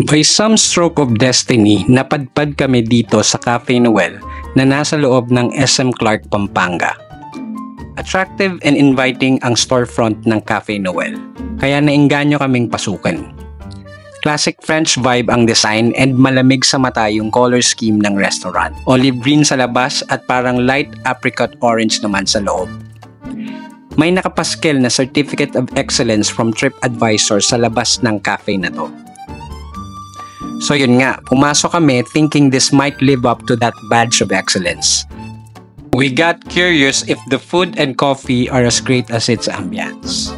By some stroke of destiny, napadpad kami dito sa Cafe Noel na nasa loob ng SM Clark, Pampanga. Attractive and inviting ang storefront ng Cafe Noel, kaya nainganyo kaming pasukan. Classic French vibe ang design and malamig sa mata yung color scheme ng restaurant. Olive green sa labas at parang light apricot orange naman sa loob. May nakapaskel na Certificate of Excellence from TripAdvisor sa labas ng cafe na to. So yun nga, pumasok kami thinking this might live up to that badge of excellence. We got curious if the food and coffee are as great as its ambience.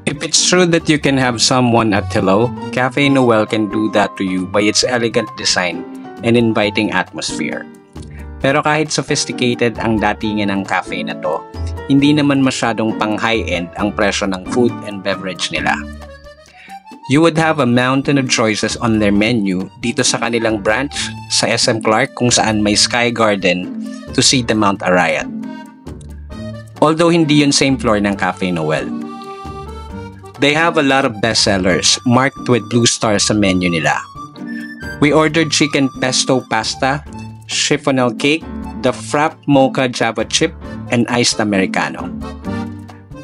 If it's true that you can have someone at hello, Cafe Noel can do that to you by its elegant design and inviting atmosphere. Pero kahit sophisticated ang datingan ng cafe na to, hindi naman masyadong pang high-end ang presyo ng food and beverage nila. You would have a mountain of choices on their menu dito sa kanilang branch sa SM Clark kung saan may Sky Garden to see the Mount Arayat. Although hindi yun same floor ng Cafe Noel. They have a lot of bestsellers marked with blue stars sa menu nila. We ordered chicken pesto pasta, chiffonel cake, the frappe mocha java chip, and iced americano.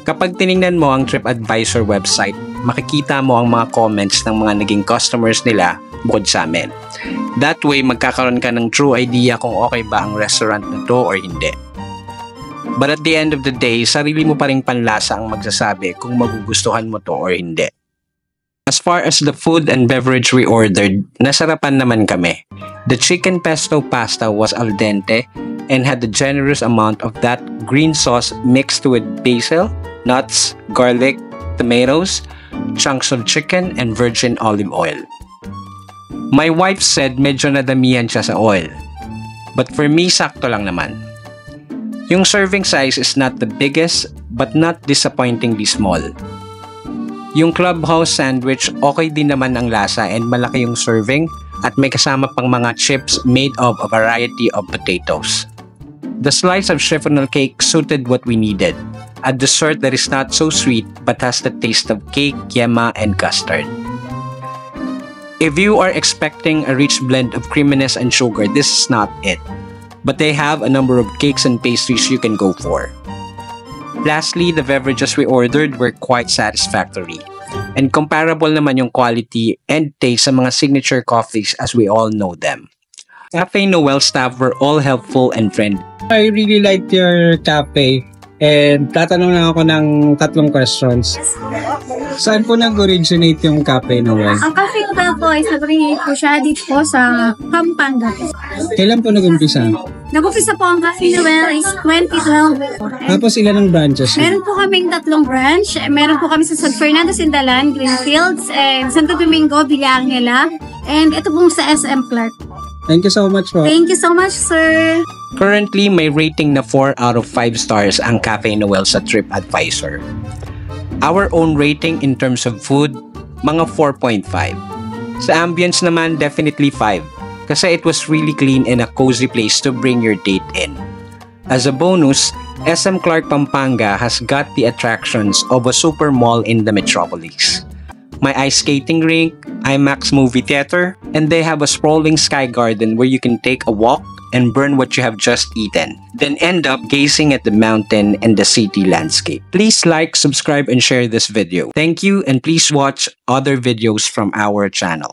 Kapag tiningnan mo ang TripAdvisor website, makikita mo ang mga comments ng mga naging customers nila bukod sa amin. That way, magkakaroon ka ng true idea kung okay ba ang restaurant na to or hindi. But at the end of the day, sarili mo pa ring panlasa ang magsasabi kung magugustuhan mo to or hindi. As far as the food and beverage we ordered, nasarapan naman kami. The chicken pesto pasta was al dente and had a generous amount of that green sauce mixed with basil, nuts, garlic, tomatoes, chunks of chicken, and virgin olive oil. My wife said medyo nadamihan siya sa oil. But for me, sakto lang naman. Yung serving size is not the biggest but not disappointingly small. Yung clubhouse sandwich, okay din naman ang lasa and malaki yung serving at may kasama pang mga chips made of a variety of potatoes. The slice of chiffonel cake suited what we needed, a dessert that is not so sweet but has the taste of cake, yema, and custard. If you are expecting a rich blend of creaminess and sugar, this is not it. But they have a number of cakes and pastries you can go for. Lastly, the beverages we ordered were quite satisfactory. And comparable naman yung quality and taste sa mga signature coffees as we all know them. Cafe Noel staff were all helpful and friendly. I really liked your cafe. And tatanong lang ako ng 3 questions. Saan po nag-originate yung Cafe Noel? Ang Cafe Noel po ay nag-originate po siya dito po sa Pampanga. Kailan po nag-umpisa? Nag-umpisa po ang Cafe Noel is 2012. Tapos ilan ang branches? Meron po kaming 3 branch. Meron po kami sa San Fernando, Sindalan, Greenfields, and Santo Domingo, Villa Angela. And ito po sa SM Clark. Thank you so much po. Thank you so much, sir. Currently, may rating na 4 out of 5 stars ang Cafe Noel sa TripAdvisor. Our own rating in terms of food, mga 4.5. Sa ambience naman, definitely 5. Kasi it was really clean and a cozy place to bring your date in. As a bonus, SM Clark Pampanga has got the attractions of a super mall in the metropolis. May ice skating rink, IMAX movie theater, and they have a sprawling Sky Garden where you can take a walk and burn what you have just eaten, then end up gazing at the mountain and the city landscape. Please like, subscribe, and share this video. Thank you, and please watch other videos from our channel.